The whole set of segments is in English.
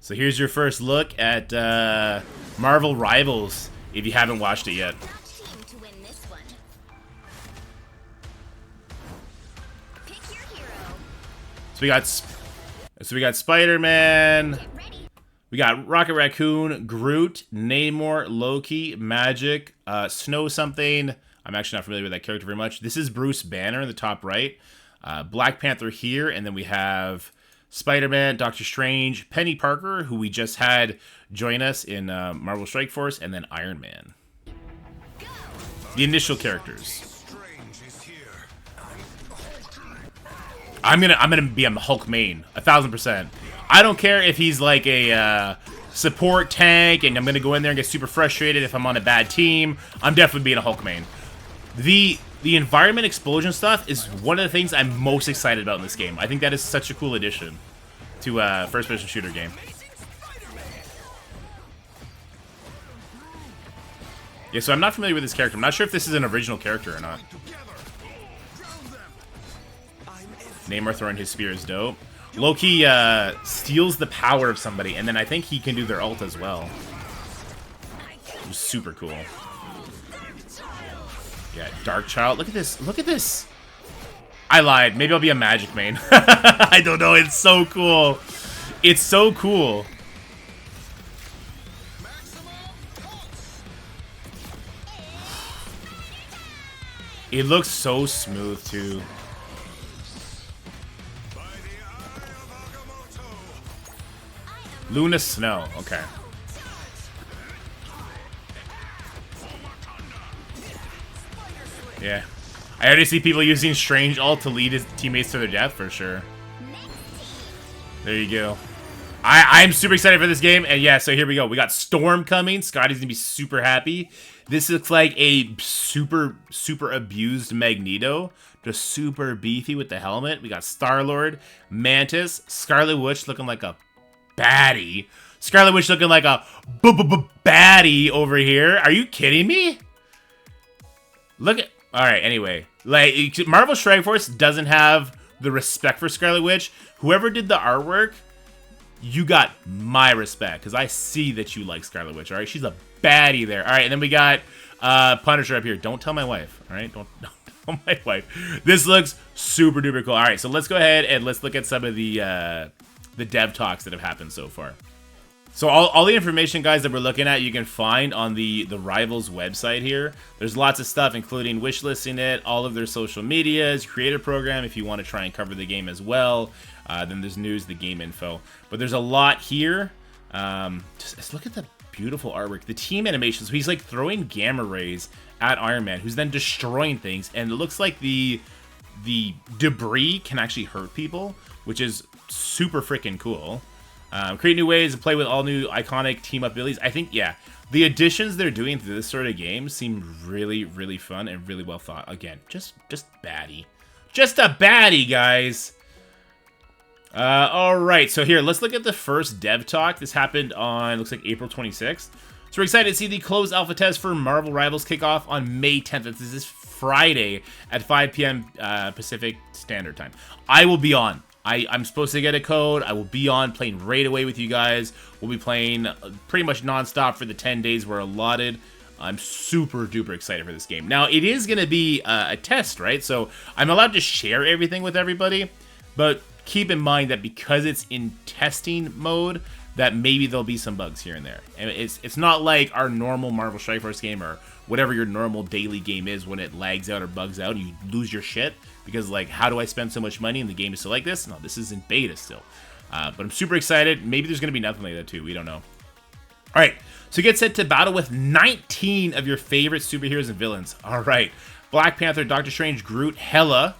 So here's your first look at Marvel Rivals, if you haven't watched it yet. So we got Spider-Man, we got Rocket Raccoon, Groot, Namor, Loki, Magic, Snow something. I'm actually not familiar with that character very much. This is Bruce Banner in the top right. Black Panther here, and then we have Spider-Man, Doctor Strange, Penny Parker, who we just had join us in Marvel Strike Force, and then Iron Man. The initial characters. I'm gonna be a Hulk main, 1000%. I don't care if he's like a support tank, and I'm gonna go in there and get super frustrated if I'm on a bad team. I'm definitely being a Hulk main. The environment explosion stuff is one of the things I'm most excited about in this game. I think that is such a cool addition to a first-person shooter game. Yeah, so I'm not familiar with this character. I'm not sure if this is an original character or not. Namor throwing his spear is dope. Loki steals the power of somebody, and then I think he can do their ult as well. It was super cool. Yeah, Dark Child. Look at this. Look at this. I lied. Maybe I'll be a Magic main. I don't know. It's so cool. It's so cool. It looks so smooth, too. Luna Snow. Okay. Yeah. I already see people using Strange ult to lead his teammates to their death for sure. There you go. I'm super excited for this game, and yeah, so here we go. We got Storm coming. Scotty's gonna be super happy. This looks like a super abused Magneto. Just super beefy with the helmet. We got Star-Lord, Mantis, Scarlet Witch looking like a baddie. Scarlet Witch looking like a baddie over here. Are you kidding me? Look at... Alright, anyway. Like, Marvel Strike Force doesn't have the respect for Scarlet Witch. Whoever did the artwork, you got my respect. Because I see that you like Scarlet Witch, alright? She's a baddie there. Alright, and then we got Punisher up here. Don't tell my wife, alright? Don't tell my wife. This looks super duper cool. Alright, so let's go ahead and let's look at some of the dev talks that have happened so far. So all the information, guys, that we're looking at, you can find on the Rivals website here. There's lots of stuff, including wishlisting it, all of their social medias, creator program if you want to try and cover the game as well. Then there's news, the game info. But there's a lot here. Just look at the beautiful artwork. The team animations. So he's like throwing gamma rays at Iron Man, who's then destroying things. And it looks like the debris can actually hurt people, which is super freaking cool. Create new ways to play with all new iconic team-up abilities. I think, yeah, the additions they're doing to this sort of game seem really, really fun and really well thought. Again, just baddie. Just a baddie, guys. All right, so here, let's look at the first dev talk. This happened on, looks like April 26th. So we're excited to see the closed alpha test for Marvel Rivals kick off on May 10th. This is Friday at 5 p.m. Pacific Standard Time. I will be on. I'm supposed to get a code. I will be on playing right away with you guys. We'll be playing pretty much nonstop for the 10 days we're allotted. I'm super duper excited for this game. Now, it is going to be a test, right? So I'm allowed to share everything with everybody, but keep in mind that because it's in testing mode, that maybe there'll be some bugs here and there. And it's not like our normal Marvel Strike Force game or whatever your normal daily game is when it lags out or bugs out and you lose your shit. Because, like, how do I spend so much money and the game is still like this? No, this is in beta still. But I'm super excited. Maybe there's going to be nothing like that, too. We don't know. All right. So get set to battle with 19 of your favorite superheroes and villains. All right. Black Panther, Doctor Strange, Groot, Hela,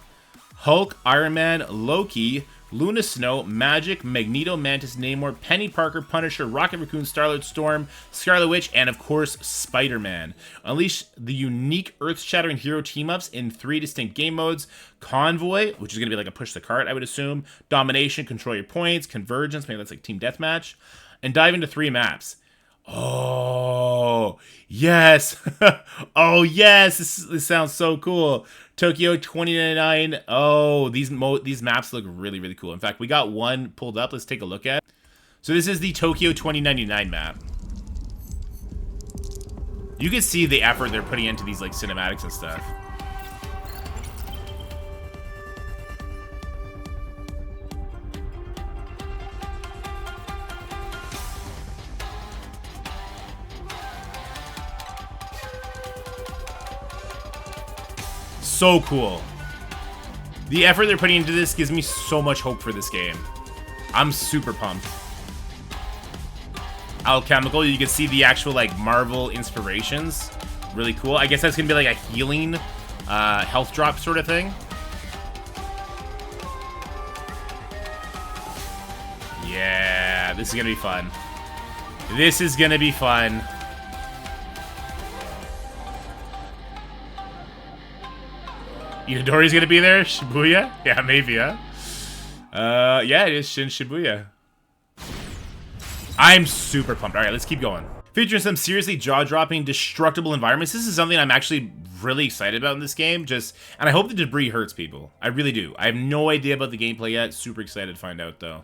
Hulk, Iron Man, Loki, Luna Snow, Magic, Magneto, Mantis, Namor, Penny Parker, Punisher, Rocket Raccoon, Star-Lord, Storm, Scarlet Witch, and of course, Spider-Man. Unleash the unique earth-shattering hero team-ups in 3 distinct game modes. Convoy, which is going to be like a push the cart, I would assume. Domination, control your points. Convergence, maybe that's like Team Deathmatch. And dive into 3 maps. Oh, yes. Oh, yes. This sounds so cool. Tokyo 2099. Oh, these maps look really, really cool. In fact, we got one pulled up. Let's take a look at it. So this is the Tokyo 2099 map. You can see the effort they're putting into these like cinematics and stuff. So cool. The effort they're putting into this gives me so much hope for this game. I'm super pumped. Alchemical, you can see the actual like Marvel inspirations. Really cool. I guess that's gonna be like a healing health drop sort of thing. Yeah, this is gonna be fun. This is gonna be fun. Itadori's gonna be there? Shibuya? Yeah, maybe, huh? Yeah, it is Shin Shibuya. I'm super pumped. All right, let's keep going. Featuring some seriously jaw-dropping, destructible environments. This is something I'm actually really excited about in this game. And I hope the debris hurts people. I really do. I have no idea about the gameplay yet. Super excited to find out, though.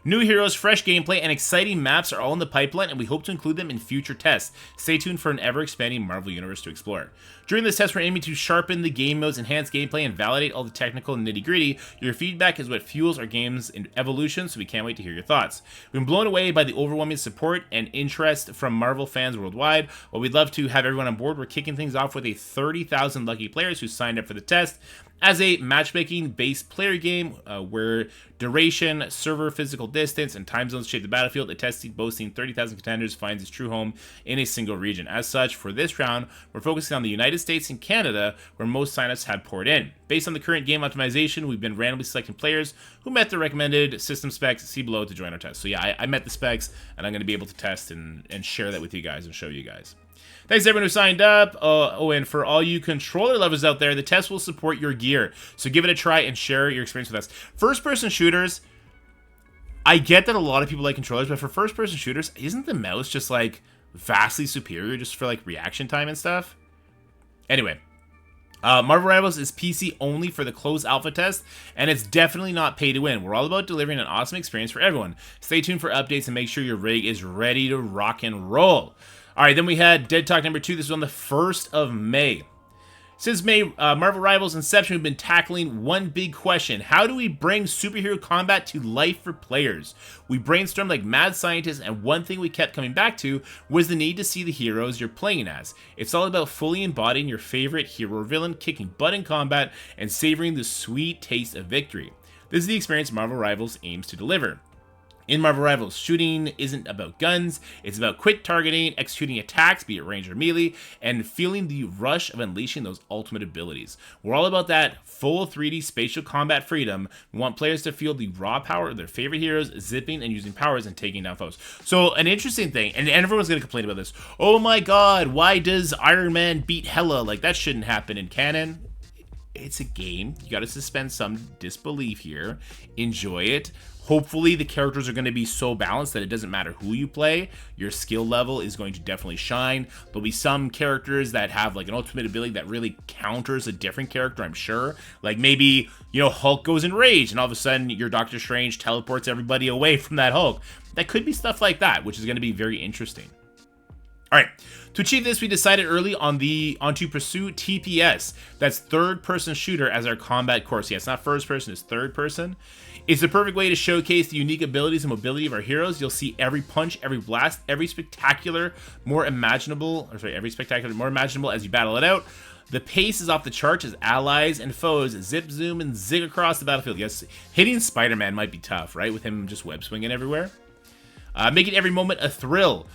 New heroes, fresh gameplay, and exciting maps are all in the pipeline, and we hope to include them in future tests. Stay tuned for an ever-expanding Marvel Universe to explore. During this test, we're aiming to sharpen the game modes, enhance gameplay, and validate all the technical and nitty-gritty. Your feedback is what fuels our game's evolution, so we can't wait to hear your thoughts. We've been blown away by the overwhelming support and interest from Marvel fans worldwide. While we'd love to have everyone on board, we're kicking things off with a 30,000 lucky players who signed up for the test. As a matchmaking-based player game where duration, server physical distance, and time zones shape the battlefield, a test boasting 30,000 contenders finds its true home in a single region. As such, for this round, we're focusing on the United States and Canada, where most signups have poured in. Based on the current game optimization, we've been randomly selecting players who met the recommended system specs. See below to join our test. So yeah, I met the specs, and I'm going to be able to test and share that with you guys and show you guys. Thanks everyone who signed up. And for all you controller lovers out there, the test will support your gear. So give it a try and share your experience with us. First-person shooters, I get that a lot of people like controllers, but for first-person shooters, isn't the mouse just like vastly superior just for like reaction time and stuff? Anyway, Marvel Rivals is PC only for the closed alpha test, and it's definitely not pay to win. We're all about delivering an awesome experience for everyone. Stay tuned for updates and make sure your rig is ready to rock and roll. All right, then we had Dead Talk number 2. This was on the 1st of May. Since Marvel Rivals' inception, we've been tackling one big question. How do we bring superhero combat to life for players? We brainstormed like mad scientists, and one thing we kept coming back to was the need to see the heroes you're playing as. It's all about fully embodying your favorite hero or villain, kicking butt in combat, and savoring the sweet taste of victory. This is the experience Marvel Rivals aims to deliver. In Marvel Rivals, shooting isn't about guns, it's about quick targeting, executing attacks, be it range or melee, and feeling the rush of unleashing those ultimate abilities. We're all about that full 3D spatial combat freedom. We want players to feel the raw power of their favorite heroes, zipping and using powers and taking down foes. So an interesting thing, and everyone's going to complain about this, oh my god, why does Iron Man beat Hela? Like, that shouldn't happen in canon. It's a game. You got to suspend some disbelief here. Enjoy it. Hopefully the characters are going to be so balanced that it doesn't matter who you play, your skill level is going to definitely shine. There'll be some characters that have like an ultimate ability that really counters a different character, I'm sure. Like maybe, you know, Hulk goes in rage and all of a sudden your Doctor Strange teleports everybody away from that Hulk. That could be stuff like that, which is going to be very interesting. All right, to achieve this, we decided early to pursue TPS. That's third-person shooter as our combat course. Yeah, it's not first person, it's third person. It's the perfect way to showcase the unique abilities and mobility of our heroes. You'll see every punch, every blast, every spectacular, more imaginable as you battle it out. The pace is off the charts as allies and foes zip, zoom, and zig across the battlefield. Yes, hitting Spider-Man might be tough, right? With him just web swinging everywhere. Making every moment a thrill.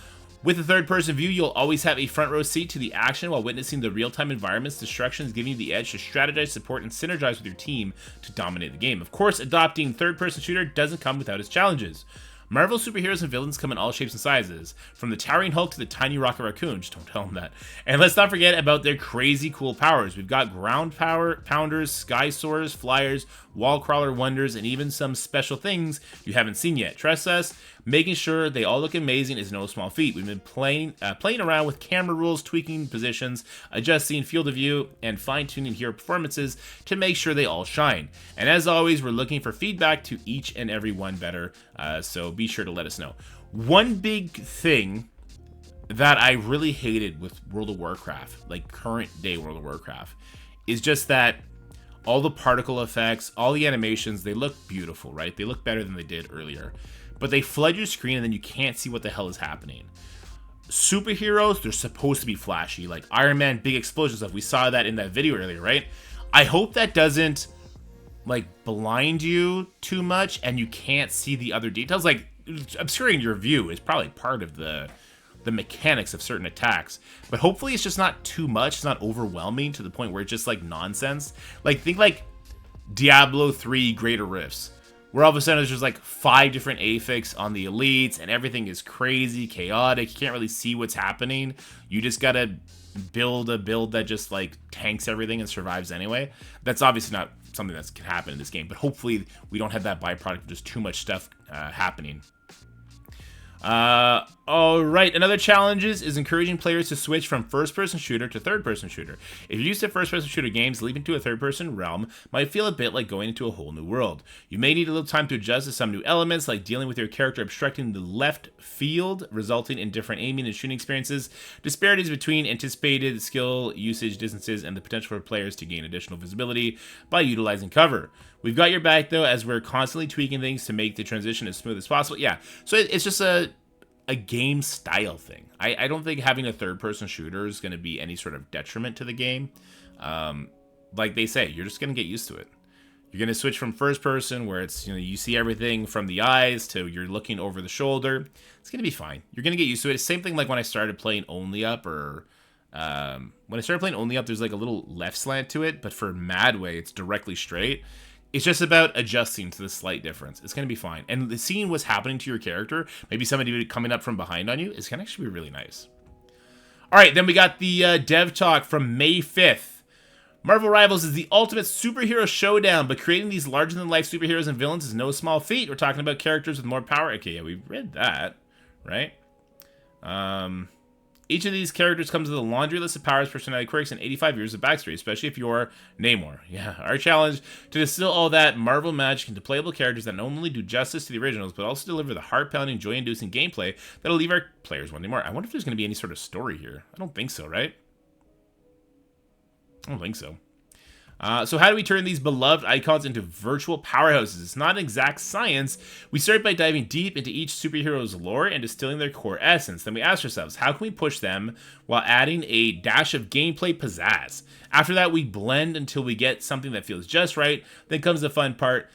With a third-person view, you'll always have a front-row seat to the action while witnessing the real-time environments, destructions, giving you the edge to strategize, support, and synergize with your team to dominate the game. Of course, adopting third-person shooter doesn't come without its challenges. Marvel superheroes and villains come in all shapes and sizes, from the towering Hulk to the tiny Rocket Raccoon. Just don't tell them that. And let's not forget about their crazy cool powers. We've got ground power, pounders, sky soarers, flyers, wall crawler wonders, and even some special things you haven't seen yet. Trust us, making sure they all look amazing is no small feat. We've been playing around with camera rules, tweaking positions, adjusting field of view, and fine-tuning hero performances to make sure they all shine. And as always, we're looking for feedback to each and every one better, so be sure to let us know. One big thing that I really hated with World of Warcraft, like current day World of Warcraft, is just that all the particle effects, all the animations, they look beautiful, right? They look better than they did earlier. But they flood your screen and then you can't see what the hell is happening. Superheroes, they're supposed to be flashy, like Iron Man, big explosion stuff. We saw that in that video earlier, right? I hope that doesn't like blind you too much and you can't see the other details. Like obscuring your view is probably part of the mechanics of certain attacks, but hopefully it's just not too much. It's not overwhelming to the point where it's just like nonsense. Like think like Diablo 3 Greater Rifts, where all of a sudden there's just like 5 different affix on the elites and everything is crazy, chaotic. You can't really see what's happening. You just gotta build a build that just like tanks everything and survives anyway. That's obviously not something that can happen in this game, but hopefully we don't have that byproduct of just too much stuff happening. All right, another challenge is encouraging players to switch from first-person shooter to third-person shooter. If you're used to first-person shooter games, leaping to a third-person realm might feel a bit like going into a whole new world. You may need a little time to adjust to some new elements, like dealing with your character obstructing the left field, resulting in different aiming and shooting experiences, disparities between anticipated skill usage distances, and the potential for players to gain additional visibility by utilizing cover. We've got your back, though, as we're constantly tweaking things to make the transition as smooth as possible. Yeah, so it's just a game style thing. I don't think having a third-person shooter is going to be any sort of detriment to the game. Like they say, you're just going to get used to it. You're going to switch from first-person, where it's, you know, you see everything from the eyes, to you're looking over the shoulder. It's going to be fine. You're going to get used to it. It's the same thing like when I started playing Only Up, or when I started playing Only Up, there's like a little left slant to it, but for Madway, it's directly straight. It's just about adjusting to the slight difference. It's going to be fine. And seeing what's happening to your character, maybe somebody coming up from behind on you, is going to actually be really nice. All right, then we got the dev talk from May 5th. Marvel Rivals is the ultimate superhero showdown, but creating these larger-than-life superheroes and villains is no small feat. We're talking about characters with more power. Okay, yeah, we read that, right? Each of these characters comes with a laundry list of powers, personality quirks, and 85 years of backstory, especially if you're Namor. Yeah, our challenge to distill all that Marvel magic into playable characters that not only do justice to the originals, but also deliver the heart-pounding, joy-inducing gameplay that'll leave our players wanting more. I wonder if there's going to be any sort of story here. I don't think so, right? I don't think so. So how do we turn these beloved icons into virtual powerhouses? It's not exact science. We start by diving deep into each superhero's lore and distilling their core essence. Then we ask ourselves, how can we push them while adding a dash of gameplay pizzazz? After that, we blend until we get something that feels just right. Then comes the fun part,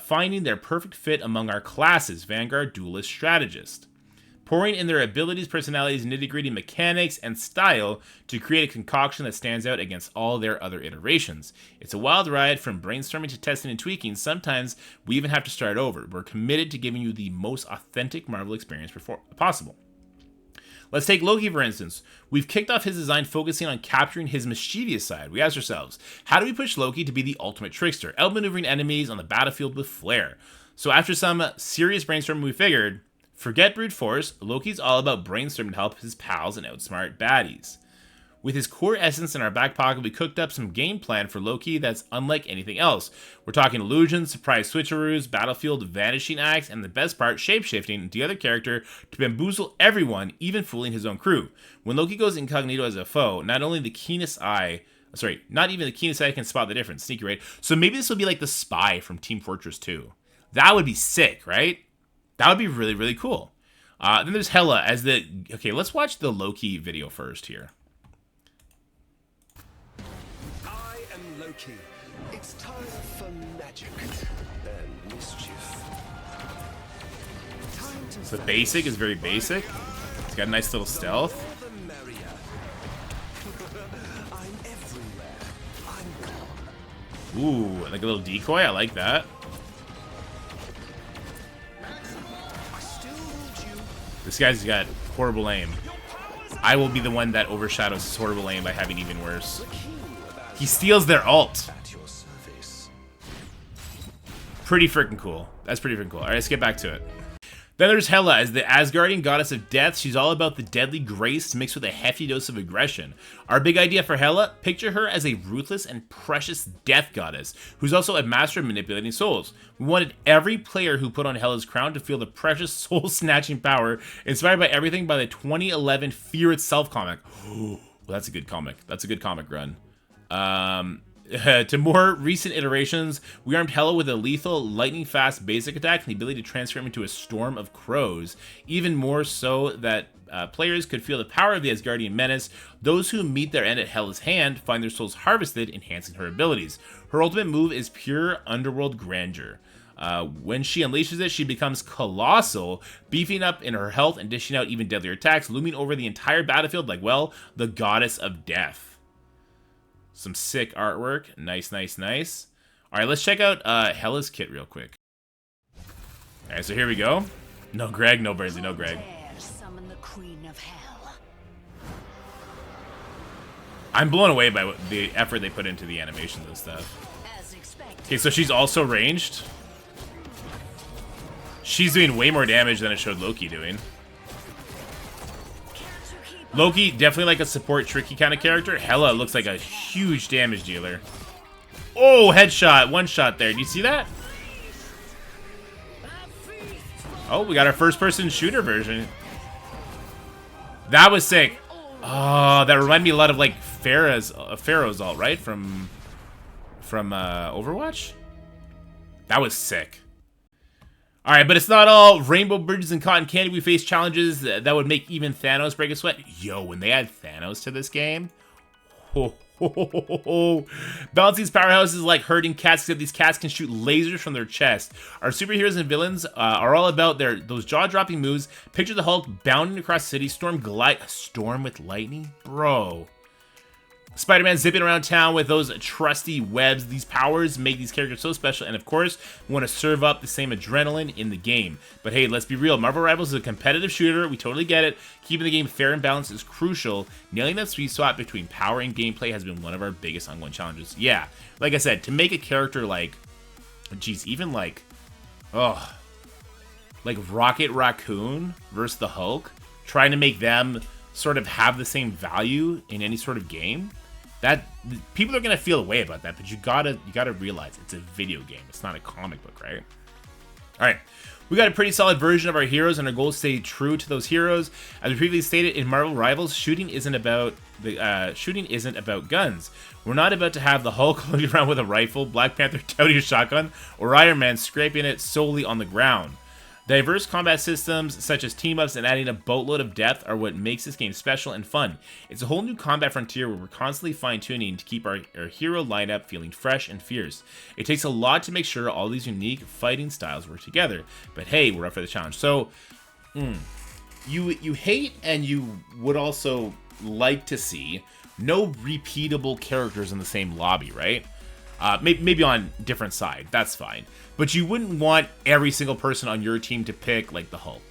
finding their perfect fit among our classes, Vanguard, Duelist, Strategist. Pouring in their abilities, personalities, nitty-gritty mechanics, and style to create a concoction that stands out against all their other iterations. It's a wild ride from brainstorming to testing and tweaking. Sometimes we even have to start over. We're committed to giving you the most authentic Marvel experience possible. Let's take Loki, for instance. We've kicked off his design focusing on capturing his mischievous side. We asked ourselves, how do we push Loki to be the ultimate trickster, outmaneuvering enemies on the battlefield with flair? So after some serious brainstorming, we figured, forget brute force, Loki's all about brainstorming to help his pals and outsmart baddies. With his core essence in our back pocket, we cooked up some game plan for Loki that's unlike anything else. We're talking illusions, surprise switcheroos, battlefield vanishing acts, and the best part, shapeshifting into the other character to bamboozle everyone, even fooling his own crew. When Loki goes incognito as a foe, not even the keenest eye can spot the difference. Sneaky, right? So maybe this will be like the spy from Team Fortress 2. That would be sick, right? That would be really, really cool. Then there's Hela as the... Okay, let's watch the Loki video first here. I am Loki. It's time for magic and mischief. So the basic is very basic. It's got a nice little stealth. I'm everywhere. I'm gone. Ooh, like a little decoy. I like that. This guy's got horrible aim. I will be the one that overshadows his horrible aim by having even worse. He steals their ult. Pretty freaking cool. That's pretty freaking cool. All right, let's get back to it. Then there's Hela. As the Asgardian goddess of death, she's all about the deadly grace mixed with a hefty dose of aggression. Our big idea for Hela, picture her as a ruthless and precious death goddess, who's also a master of manipulating souls. We wanted every player who put on Hela's crown to feel the precious soul-snatching power inspired by everything by the 2011 Fear Itself comic. Well, that's a good comic. That's a good comic run. To more recent iterations, we armed Hela with a lethal, lightning-fast basic attack and the ability to transform into a storm of crows, even more so that players could feel the power of the Asgardian menace. Those who meet their end at Hela's hand find their souls harvested, enhancing her abilities. Her ultimate move is pure underworld grandeur. When she unleashes it, she becomes colossal, beefing up in her health and dishing out even deadlier attacks, looming over the entire battlefield like, well, the goddess of death. Some sick artwork. Nice, nice, nice. All right, let's check out Hela's kit real quick. All right, so here we go. No Greg, no Bernsey, no Greg. Summon the Queen of Hell. I'm blown away by the effort they put into the animations and stuff. Okay, so she's also ranged. She's doing way more damage than it showed Loki doing. Loki, definitely like a support tricky kind of character. Hela looks like a huge damage dealer. Oh, headshot. One shot there. Do you see that? Oh, we got our first-person shooter version. That was sick. Oh, that reminded me a lot of like Pharaoh's ult, right? From Overwatch? That was sick. Alright, but it's not all rainbow bridges and cotton candy. We face challenges that would make even Thanos break a sweat. Yo, when they add Thanos to this game, balancing these powerhouses like herding cats, except these cats can shoot lasers from their chest. Our superheroes and villains are all about those jaw-dropping moves. Picture the Hulk bounding across cities, storm with lightning? Bro. Spider-Man zipping around town with those trusty webs. These powers make these characters so special, and of course, we want to serve up the same adrenaline in the game. But hey, let's be real, Marvel Rivals is a competitive shooter, we totally get it. Keeping the game fair and balanced is crucial. Nailing that sweet spot between power and gameplay has been one of our biggest ongoing challenges. Yeah, like I said, to make a character like, geez, even like, like Rocket Raccoon versus the Hulk, trying to make them sort of have the same value in any sort of game, that people are gonna feel a way about that, but you gotta realize it's a video game. It's not a comic book, right? All right, we got a pretty solid version of our heroes, and our goal is to stay true to those heroes. As we previously stated in Marvel Rivals, shooting isn't about guns. We're not about to have the Hulk looking around with a rifle, Black Panther toting a shotgun, or Iron Man scraping it solely on the ground. Diverse combat systems, such as team-ups and adding a boatload of depth, are what makes this game special and fun. It's a whole new combat frontier where we're constantly fine-tuning to keep our hero lineup feeling fresh and fierce. It takes a lot to make sure all these unique fighting styles work together, but hey, we're up for the challenge. So, you hate and you would also like to see no repeatable characters in the same lobby, right? Maybe on different side, that's fine. But you wouldn't want every single person on your team to pick like the Hulk,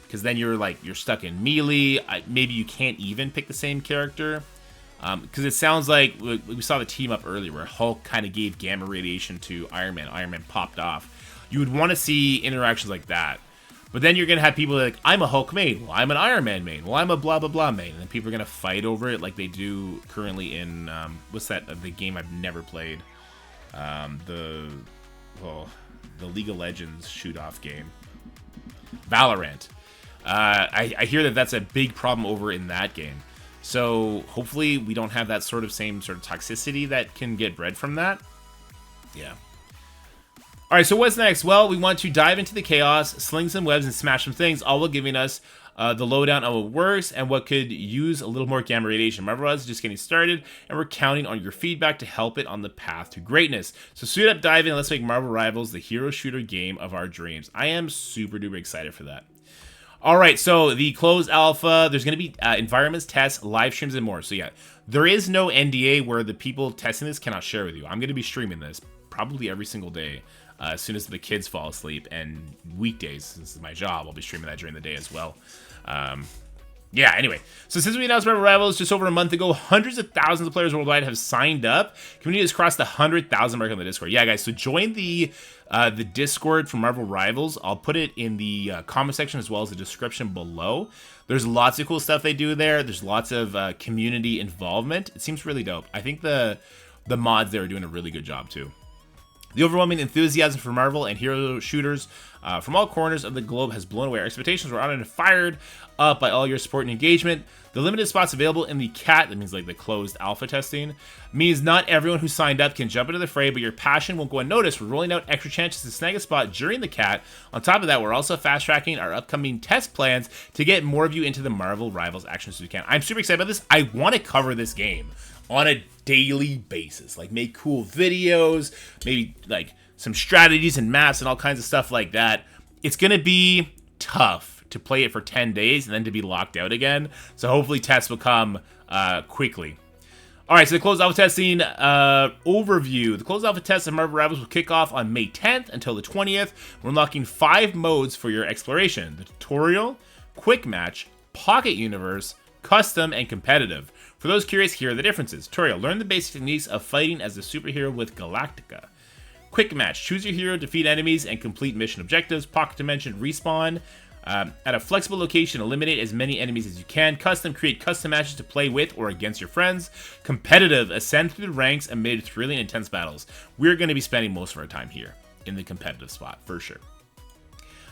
because then you're stuck in melee. Maybe you can't even pick the same character, because it sounds like we saw the team up earlier where Hulk kind of gave gamma radiation to Iron Man. Iron Man popped off. You would want to see interactions like that. But then you're gonna have people like, I'm a Hulk main, well I'm an Iron Man main, well I'm a blah blah blah main, and then people are gonna fight over it like they do currently in what's that? The game I've never played. The League of Legends shoot-off game, Valorant. I hear that that's a big problem over in that game. So hopefully we don't have that same sort of toxicity that can get bred from that. Yeah. All right, so what's next? Well, we want to dive into the chaos, sling some webs, and smash some things, all while giving us the lowdown on what works and what could use a little more gamma radiation. Marvel Rivals is just getting started, and we're counting on your feedback to help it on the path to greatness. So suit up, dive in, and let's make Marvel Rivals the hero shooter game of our dreams. I am super duper excited for that. All right, so the closed alpha, there's going to be environments, tests, live streams, and more. So yeah, there is no NDA where the people testing this cannot share with you. I'm going to be streaming this probably every single day. As soon as the kids fall asleep, and weekdays, since this is my job, I'll be streaming that during the day as well. Yeah, anyway. So since we announced Marvel Rivals just over a month ago, hundreds of thousands of players worldwide have signed up. Community has crossed the 100,000 mark on the Discord. Yeah, guys, so join the Discord for Marvel Rivals. I'll put it in the comment section as well as the description below. There's lots of cool stuff they do there. There's lots of community involvement. It seems really dope. I think the mods there are doing a really good job too. The overwhelming enthusiasm for Marvel and hero shooters from all corners of the globe has blown away our expectations. We're honored and fired up by all your support and engagement. The limited spots available in the CAT, that means like the closed alpha testing, means not everyone who signed up can jump into the fray, but your passion won't go unnoticed. We're rolling out extra chances to snag a spot during the CAT. On top of that, we're also fast-tracking our upcoming test plans to get more of you into the Marvel Rivals action as we can. I'm super excited about this. I want to cover this game on a daily basis, like make cool videos, maybe like some strategies and maps and all kinds of stuff like that. It's gonna be tough to play it for 10 days and then to be locked out again, so hopefully tests will come quickly. All right, so the closed alpha testing overview. The closed alpha tests of Marvel Rivals will kick off on May 10th until the 20th. We're unlocking 5 modes for your exploration: the tutorial, quick match, pocket universe, custom, and competitive. For those curious, here are the differences. Tutorial: learn the basic techniques of fighting as a superhero with Galactica. Quick match: choose your hero, defeat enemies, and complete mission objectives. Pocket dimension: respawn at a flexible location, eliminate as many enemies as you can. Custom: create custom matches to play with or against your friends. Competitive: ascend through the ranks amid thrilling, intense battles. We're going to be spending most of our time here in the competitive spot for sure.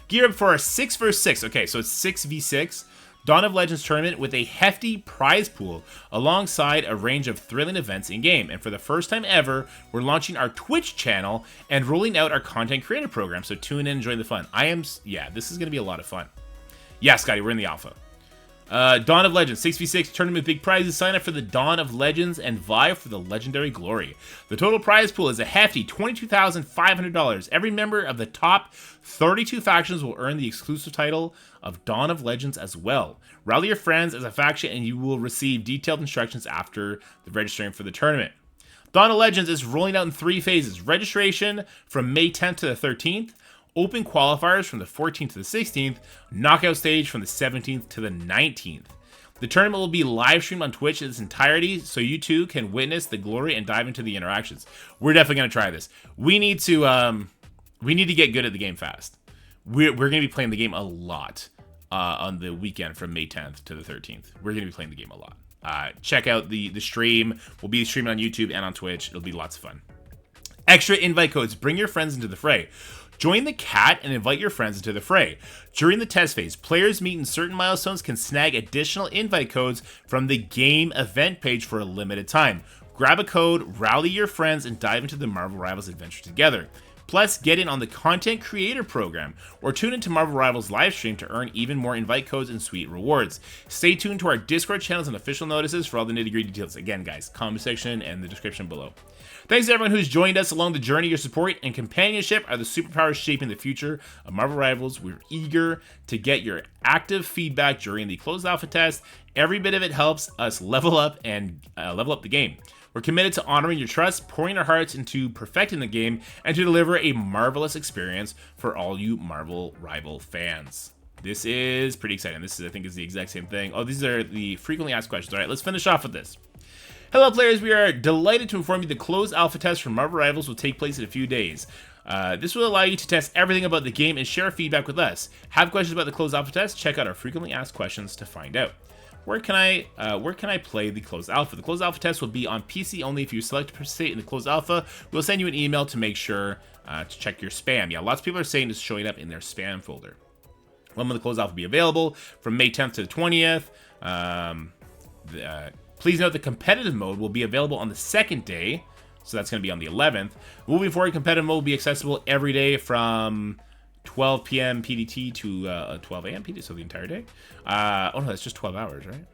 Gear up for our 6 vs 6. Okay, so it's 6v6. Dawn of Legends tournament with a hefty prize pool alongside a range of thrilling events in-game. And for the first time ever, we're launching our Twitch channel and rolling out our content creator program. So tune in and enjoy the fun. Yeah, this is going to be a lot of fun. Yeah, Scotty, we're in the alpha. Dawn of Legends, 6v6 tournament with big prizes. Sign up for the Dawn of Legends and vie for the legendary glory. The total prize pool is a hefty $22,500. Every member of the top 32 factions will earn the exclusive title of Dawn of Legends as well. Rally your friends as a faction and you will receive detailed instructions after the registering for the tournament. Dawn of Legends is rolling out in 3 phases. Registration from May 10th to the 13th. Open qualifiers from the 14th to the 16th, knockout stage from the 17th to the 19th. The tournament will be live streamed on Twitch in its entirety, so you too can witness the glory and dive into the interactions. We're definitely going to try this. We need to get good at the game fast. We're going to be playing the game a lot on the weekend from May 10th to the 13th. We're going to be playing the game a lot. Check out the stream. We'll be streaming on YouTube and on Twitch. It'll be lots of fun. Extra invite codes. Bring your friends into the fray. Join the CAT and invite your friends into the fray. During the test phase, players meeting certain milestones can snag additional invite codes from the game event page for a limited time. Grab a code, rally your friends, and dive into the Marvel Rivals adventure together. Plus, get in on the content creator program or tune into Marvel Rivals live stream to earn even more invite codes and sweet rewards. Stay tuned to our Discord channels and official notices for all the nitty-gritty details. Again, guys, comment section and the description below. Thanks to everyone who's joined us along the journey. Your support and companionship are the superpowers shaping the future of Marvel Rivals. We're eager to get your active feedback during the closed alpha test. Every bit of it helps us level up and level up the game. We're committed to honoring your trust, pouring our hearts into perfecting the game, and to deliver a marvelous experience for all you Marvel Rival fans. This is pretty exciting. This is, I think, is the exact same thing. Oh, these are the frequently asked questions. All right, let's finish off with this. Hello players, we are delighted to inform you the closed alpha test for Marvel Rivals will take place in a few days. This will allow you to test everything about the game and share feedback with us. Have questions about the closed alpha test? Check out our frequently asked questions to find out. Where can I play the closed alpha? The closed alpha test will be on PC only. If you select to participate in the closed alpha, we'll send you an email to make sure to check your spam. Yeah, lots of people are saying it's showing up in their spam folder. When will the closed alpha be available? From May 10th to the 20th. Please note the competitive mode will be available on the second day, so that's going to be on the 11th. Moving forward, competitive mode will be accessible every day from 12 p.m. PDT to 12 a.m. PDT, so the entire day. Oh no, that's just 12 hours, right?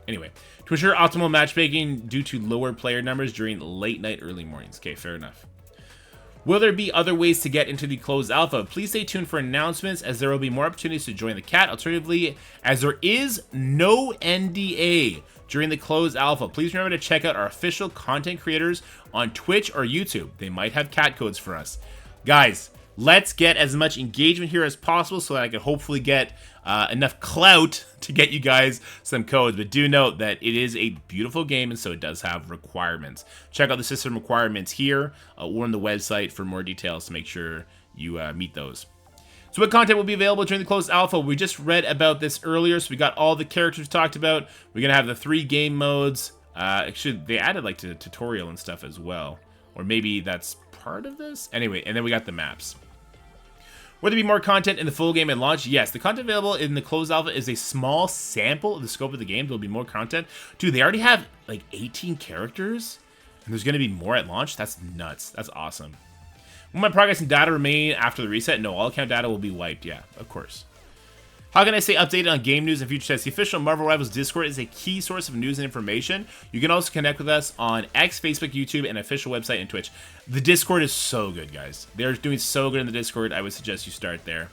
Anyway, to ensure optimal matchmaking due to lower player numbers during late night, early mornings. Okay, fair enough. Will there be other ways to get into the closed alpha? Please stay tuned for announcements as there will be more opportunities to join the CAT. Alternatively, as there is no NDA during the closed alpha, please remember to check out our official content creators on Twitch or YouTube. They might have CAT codes for us. Guys, Let's get as much engagement here as possible so that I can hopefully get enough clout to get you guys some codes. But do note that it is a beautiful game, and so it does have requirements. Check out the system requirements here or on the website for more details to make sure you meet those. So what content will be available during the closed alpha? We just read about this earlier, so we got all the characters talked about. We're going to have the 3 game modes. Actually, they added like the tutorial and stuff as well. Or maybe that's part of this? Anyway, and then we got the maps. Will there be more content in the full game at launch? Yes, the content available in the closed alpha is a small sample of the scope of the game. There'll be more content. Dude, they already have like 18 characters, and there's going to be more at launch? That's nuts. That's awesome. Will my progress and data remain after the reset? No, all account data will be wiped. Yeah, of course. How can I stay updated on game news and future tests? The official Marvel Rivals Discord is a key source of news and information. You can also connect with us on X, Facebook, YouTube, and official website and Twitch. The Discord is so good, guys. They're doing so good in the Discord. I would suggest you start there.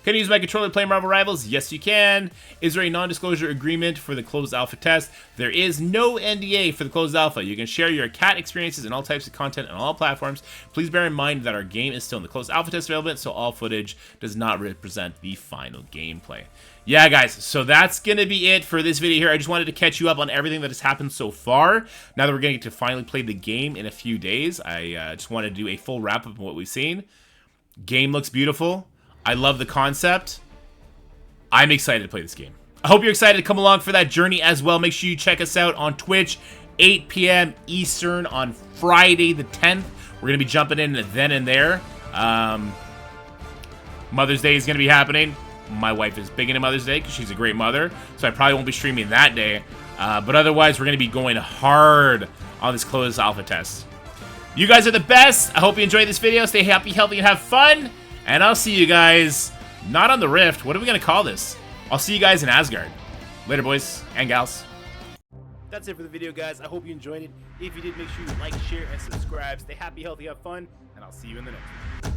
Can you use my controller to play Marvel Rivals? Yes, you can. Is there a non-disclosure agreement for the closed alpha test? There is no NDA for the closed alpha. You can share your cat experiences and all types of content on all platforms. Please bear in mind that our game is still in the closed alpha test development, so all footage does not represent the final gameplay. Yeah, guys, so that's going to be it for this video here. I just wanted to catch you up on everything that has happened so far. Now that we're going to finally play the game in a few days, I just want to do a full wrap-up of what we've seen. Game looks beautiful. I love the concept. I'm excited to play this game. I hope you're excited to come along for that journey as well. Make sure you check us out on Twitch, 8 p.m. Eastern on Friday the 10th. We're going to be jumping in then and there. Mother's Day is going to be happening. My wife is big into Mother's Day because she's a great mother, so I probably won't be streaming that day. But otherwise, we're going to be going hard on this closed alpha test. You guys are the best. I hope you enjoyed this video. Stay happy, healthy, and have fun. And I'll see you guys, not on the Rift. What are we going to call this? I'll see you guys in Asgard. Later, boys and gals. That's it for the video, guys. I hope you enjoyed it. If you did, make sure you like, share, and subscribe. Stay happy, healthy, have fun. And I'll see you in the next one.